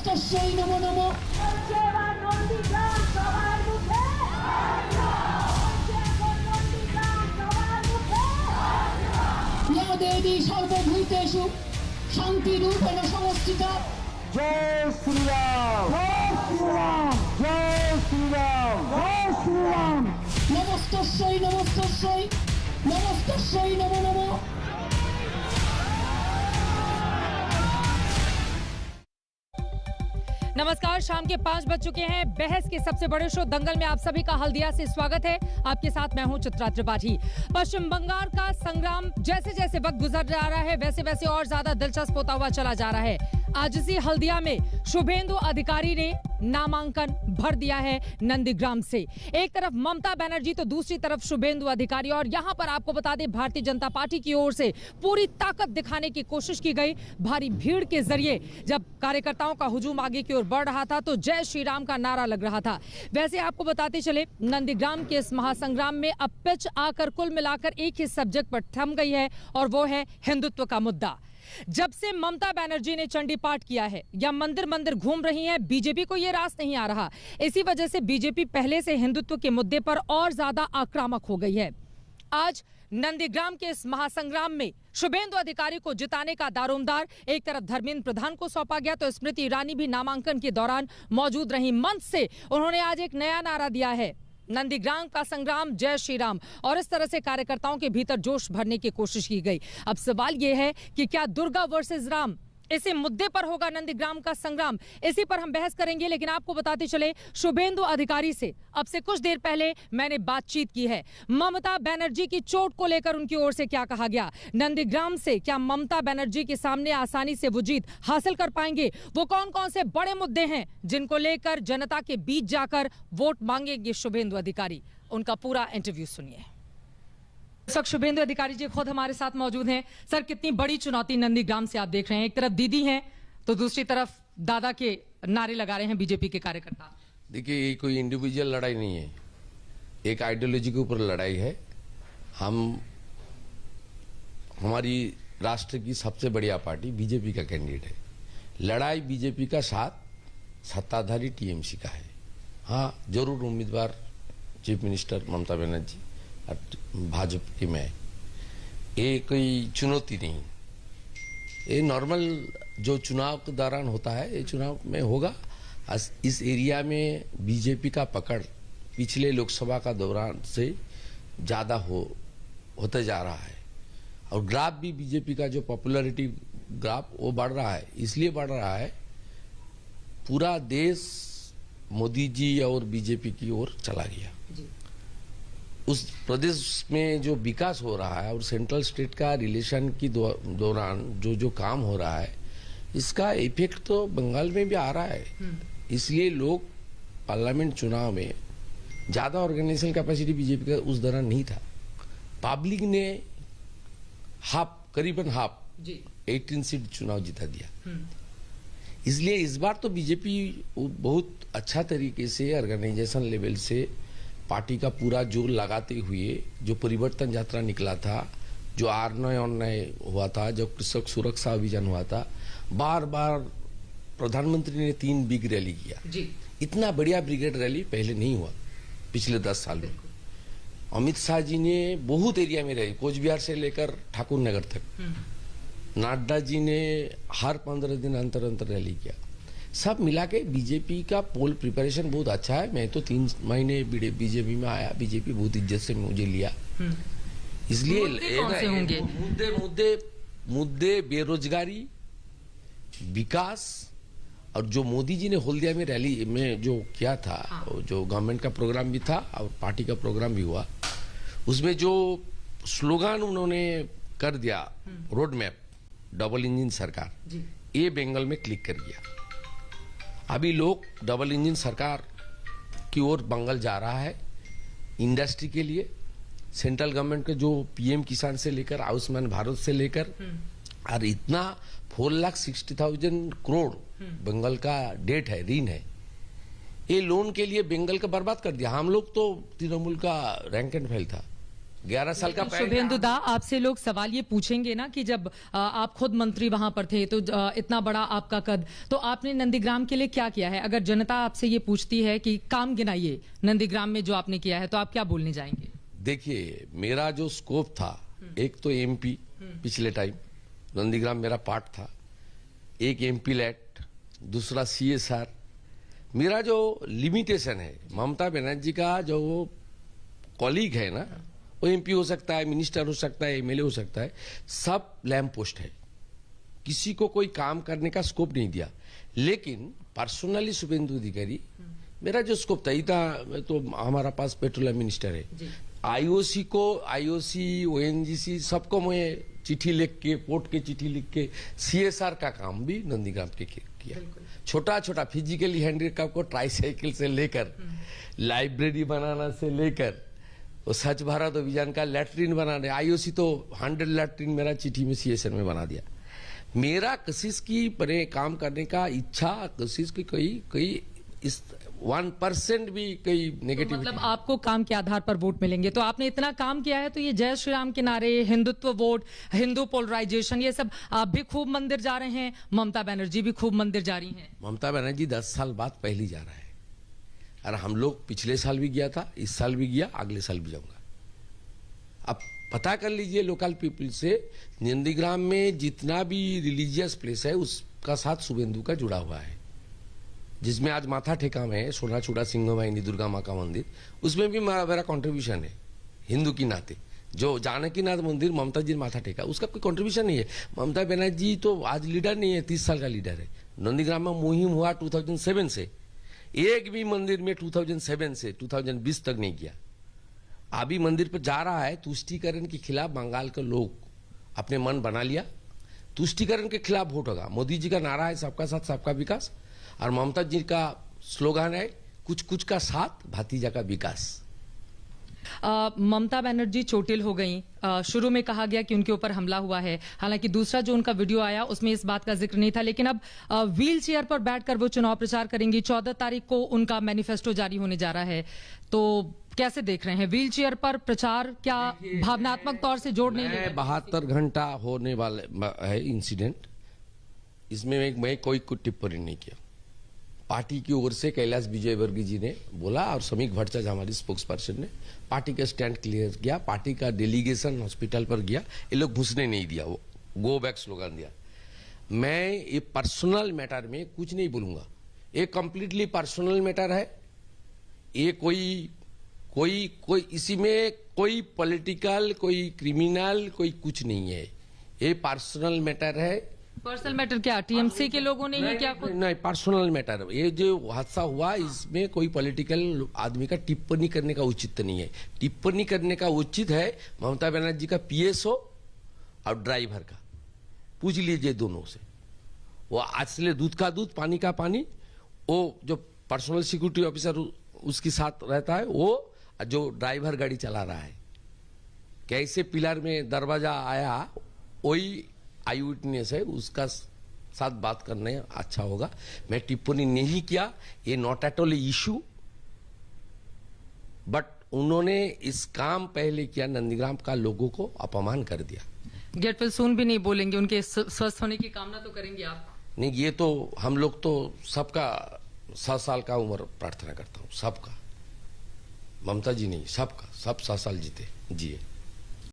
নমস্তস্যৈ নমো নমো। ইয়া দেবী সর্বভূতেষু শান্তিরূপেণ সংস্থিতা। জয় শ্রীরাম, জয় শ্রীরাম, জয় শ্রীরাম, জয় শ্রীরাম। নমস্তস্যৈ নমস্তস্যৈ নমস্তস্যৈ নমো নমো। नमस्कार, शाम के 5 बज चुके हैं। बहस के सबसे बड़े शो दंगल में आप सभी का हल्दिया से स्वागत है। आपके साथ मैं हूं चित्रा त्रिपाठी। पश्चिम बंगाल का संग्राम जैसे जैसे वक्त गुजर जा रहा है वैसे वैसे और ज्यादा दिलचस्प होता हुआ चला जा रहा है। आज इसी हल्दिया में शुभेंदु अधिकारी ने नामांकन भर दिया है नंदीग्राम से। एक तरफ ममता बनर्जी तो दूसरी तरफ शुभेंदु अधिकारी। और यहां पर आपको बता दें, भारतीय जनता पार्टी की ओर से पूरी ताकत दिखाने की कोशिश की गई। भारी भीड़ के जरिए जब कार्यकर्ताओं का हुजूम आगे की ओर बढ़ रहा था तो जय श्री राम का नारा लग रहा था। वैसे आपको बताते चले, नंदीग्राम के इस महासंग्राम में अब पिच आकर कुल मिलाकर एक ही सब्जेक्ट पर थम गई है और वो है हिंदुत्व का मुद्दा। जब से ममता बनर्जी ने चंडी पाठ किया है या मंदिर मंदिर घूम रही हैं, बीजेपी को यह रास नहीं आ रहा। इसी वजह से बीजेपी पहले से हिंदुत्व के मुद्दे पर और ज्यादा आक्रामक हो गई है। आज नंदीग्राम के इस महासंग्राम में शुभेंदु अधिकारी को जिताने का दारोमदार एक तरफ धर्मेंद्र प्रधान को सौंपा गया तो स्मृति ईरानी भी नामांकन के दौरान मौजूद रही। मंच से उन्होंने आज एक नया नारा दिया है, नंदीग्राम का संग्राम जय श्री राम। और इस तरह से कार्यकर्ताओं के भीतर जोश भरने की कोशिश की गई। अब सवाल यह है कि क्या दुर्गा वर्सेस राम, इसी मुद्दे पर होगा नंदीग्राम का संग्राम? इसी पर हम बहस करेंगे। लेकिन आपको बताते चले, शुभेंदु अधिकारी से अब से कुछ देर पहले मैंने बातचीत की है। ममता बनर्जी की चोट को लेकर उनकी ओर से क्या कहा गया, नंदीग्राम से क्या ममता बनर्जी के सामने आसानी से वो जीत हासिल कर पाएंगे, वो कौन कौन से बड़े मुद्दे हैं जिनको लेकर जनता के बीच जाकर वोट मांगेंगे शुभेंदु अधिकारी, उनका पूरा इंटरव्यू सुनिए। इस वक्त शुभेंदु अधिकारी जी खुद हमारे साथ मौजूद हैं। सर, कितनी बड़ी चुनौती नंदीग्राम से आप देख रहे हैं? एक तरफ दीदी हैं तो दूसरी तरफ दादा के नारे लगा रहे हैं बीजेपी के कार्यकर्ता। देखिए, ये कोई इंडिविजुअल लड़ाई नहीं है, एक आइडियोलॉजी के ऊपर लड़ाई है। हमारी राष्ट्र की सबसे बढ़िया पार्टी बीजेपी का कैंडिडेट है। लड़ाई बीजेपी का साथ सत्ताधारी टीएमसी का है। हाँ, जरूर उम्मीदवार चीफ मिनिस्टर ममता बनर्जी और भाजपा की मैं, ये कोई चुनौती नहीं। ये नॉर्मल जो चुनाव के दौरान होता है, ये चुनाव में होगा। इस एरिया में बीजेपी का पकड़ पिछले लोकसभा का दौरान से ज्यादा होते जा रहा है। और ग्राफ भी बीजेपी का जो पॉपुलैरिटी ग्राफ वो बढ़ रहा है। इसलिए बढ़ रहा है, पूरा देश मोदी जी और बीजेपी की ओर चला गया। उस प्रदेश में जो विकास हो रहा है और सेंट्रल स्टेट का रिलेशन की दौरान जो काम हो रहा है, इसका इफेक्ट तो बंगाल में भी आ रहा है। इसलिए लोग पार्लियामेंट चुनाव में ज्यादा ऑर्गेनाइजेशन कैपेसिटी बीजेपी का उस दौरान नहीं था। पब्लिक ने करीबन हाफ 18 सीट चुनाव जिता दिया। इसलिए इस बार तो बीजेपी बहुत अच्छा तरीके से ऑर्गेनाइजेशन लेवल से पार्टी का पूरा जोर लगाते हुए जो परिवर्तन यात्रा निकला था, जो R9 हुआ था, जो कृषक सुरक्षा अभियान हुआ था, बार बार प्रधानमंत्री ने 3 बिग रैली किया जी। इतना बढ़िया ब्रिगेड रैली पहले नहीं हुआ पिछले 10 साल में। अमित शाह जी ने बहुत एरिया में रैली, कोच बिहार से लेकर ठाकुर नगर तक। नड्डा जी ने हर 15 दिन अंतर रैली किया। सब मिला के बीजेपी का पोल प्रिपरेशन बहुत अच्छा है। मैं तो 3 महीने बीजेपी में आया, बीजेपी बहुत इज्जत से मुझे लिया। इसलिए मुद्दे बेरोजगारी, विकास, और जो मोदी जी ने हल्दिया में रैली में जो किया था, जो गवर्नमेंट का प्रोग्राम भी था और पार्टी का प्रोग्राम भी हुआ, उसमें जो स्लोगन उन्होंने कर दिया, रोड मैप, डबल इंजन सरकार, ये बंगाल में क्लिक कर गया। अभी लोग डबल इंजन सरकार की ओर बंगाल जा रहा है। इंडस्ट्री के लिए सेंट्रल गवर्नमेंट के जो पीएम किसान से लेकर आयुष्मान भारत से लेकर और इतना 4,60,000 करोड़ बंगाल का डेट है, ऋण है। ये लोन के लिए बंगाल का बर्बाद कर दिया। हम लोग तो तृणमूल का रैंक एंड फाइल था, 11 साल का पहले शुभेंदु दा, आपसे लोग सवाल ये पूछेंगे ना कि जब आप खुद मंत्री वहां पर थे तो इतना बड़ा आपका कद, तो आपने नंदीग्राम के लिए क्या किया है? अगर जनता आपसे ये पूछती है कि काम गिनाइए नंदीग्राम में जो आपने किया है, तो आप क्या बोलने जाएंगे? देखिए, मेरा जो स्कोप था, एक तो एमपी पिछले टाइम नंदीग्राम मेरा पार्ट था, एक एमपी लैट, दूसरा सीएसआर। मेरा जो लिमिटेशन है, ममता बनर्जी का जो कॉलीग है ना, वो एमपी हो सकता है, मिनिस्टर हो सकता है, एमएलए हो सकता है, सब लैंप पोस्ट है, किसी को कोई काम करने का स्कोप नहीं दिया। लेकिन पर्सनली शुभेंदु अधिकारी मेरा जो स्कोप था इतना, तो हमारा पास पेट्रोलियम मिनिस्टर है, आईओसी को, आईओसी ओएनजीसी सबको मैं चिट्ठी लिख के, पोर्ट के चिट्ठी लिख के, सीएसआर का काम भी नंदीग्राम के किया। छोटा छोटा फिजिकली हैंडिकैप को ट्राईसाइकिल से लेकर, लाइब्रेरी बनाना से लेकर, वो स्वच्छ भारत अभियान का लैट्रिन बनाने, आईओसी तो 100 लैट्रिन मेरा चिट्ठी में सीएसआर में बना दिया। मेरा किसी की पर काम करने का इच्छा, किसी की कोई इस 1% भी कोई नेगेटिव, मतलब आपको काम के आधार पर वोट मिलेंगे। तो आपने इतना काम किया है, तो ये जय श्री राम के नारे, हिंदुत्व वोट, हिंदू पोलराइजेशन, ये सब, आप भी खूब मंदिर जा रहे हैं, ममता बनर्जी भी खूब मंदिर जा रही हैं। ममता बनर्जी 10 साल बाद पहली जा रहा है, और हम लोग पिछले साल भी गया था, इस साल भी गया, अगले साल भी जाऊंगा। अब पता कर लीजिए लोकल पीपल से, नंदीग्राम में जितना भी रिलीजियस प्लेस है उसका साथ शुभेंदु का जुड़ा हुआ है, जिसमें आज माथा ठेका में सोनाचूड़ा सिंहवाहिनी दुर्गा माँ का मंदिर, उसमें भी मेरा कंट्रीब्यूशन है हिंदू की नाते। जो जानकीनाथ मंदिर ममता जी ने माथा टेका, उसका कोई कंट्रीब्यूशन नहीं है। ममता बनर्जी तो आज लीडर नहीं है, 30 साल का लीडर है। नंदीग्राम में मुहिम हुआ 2007 से, एक भी मंदिर में 2007 से 2020 तक नहीं किया। अभी मंदिर पर जा रहा है, तुष्टीकरण के खिलाफ बंगाल के लोग अपने मन बना लिया, तुष्टीकरण के खिलाफ वोट होगा। मोदी जी का नारा है सबका साथ सबका विकास, और ममता जी का स्लोगन है कुछ कुछ का साथ भतीजा का विकास। ममता बनर्जी चोटिल हो गई। शुरू में कहा गया कि उनके ऊपर हमला हुआ है, हालांकि दूसरा जो उनका वीडियो आया उसमें इस बात का जिक्र नहीं था, लेकिन अब व्हील चेयर पर बैठकर वो चुनाव प्रचार करेंगी। 14 तारीख को उनका मैनिफेस्टो जारी होने जा रहा है, तो कैसे देख रहे हैं व्हील चेयर पर प्रचार? क्या भावनात्मक तौर से जोड़ नहीं लेगा? 72 घंटा होने वाला है इंसिडेंट, इसमें मैं कोई टिप्पणी नहीं किया। पार्टी की ओर से कैलाश विजयवर्गीय जी ने बोला, और समीक भट्टाचार्य हमारी स्पोक्स पर्सन ने पार्टी का स्टैंड क्लियर किया। पार्टी का डेलीगेशन हॉस्पिटल पर गया, ये लोग घुसने नहीं दिया, वो गो बैक स्लोगन दिया। मैं ये पर्सनल मैटर में कुछ नहीं बोलूंगा, ये कंप्लीटली पर्सनल मैटर है। ये कोई इसी में कोई पॉलिटिकल, कोई क्रिमिनल, कोई कुछ नहीं है। ये पर्सनल मैटर है। पर्सनल मैटर क्या टीएमसी के लोगों ने ही क्या? नहीं, पर्सनल मैटर। ये जो हादसा हुआ इसमें कोई पॉलिटिकल आदमी का टिप्पणी करने का उचित नहीं है। टिप्पणी करने का उचित है ममता बनर्जी का पीएसओ और ड्राइवर का। पूछ लीजिए दोनों से, वो असली दूध का दूध पानी का पानी, वो जो पर्सनल सिक्योरिटी ऑफिसर उसके साथ रहता है, वो जो ड्राइवर गाड़ी चला रहा है, कैसे पिलर में दरवाजा आया, वही आई विटनेस है, उसका साथ बात करने अच्छा होगा। मैं टिप्पणी नहीं किया, ये not at all issue, but उन्होंने इस काम पहले किया, नंदीग्राम का लोगों को अपमान कर दिया। गेट विल सून भी नहीं बोलेंगे, उनके स्वस्थ होने की कामना तो करेंगे आप? नहीं, ये तो हम लोग तो सबका 7 साल का उम्र प्रार्थना करता हूँ, सबका, ममता जी नहीं, सबका, सब 7 साल जीते जिए।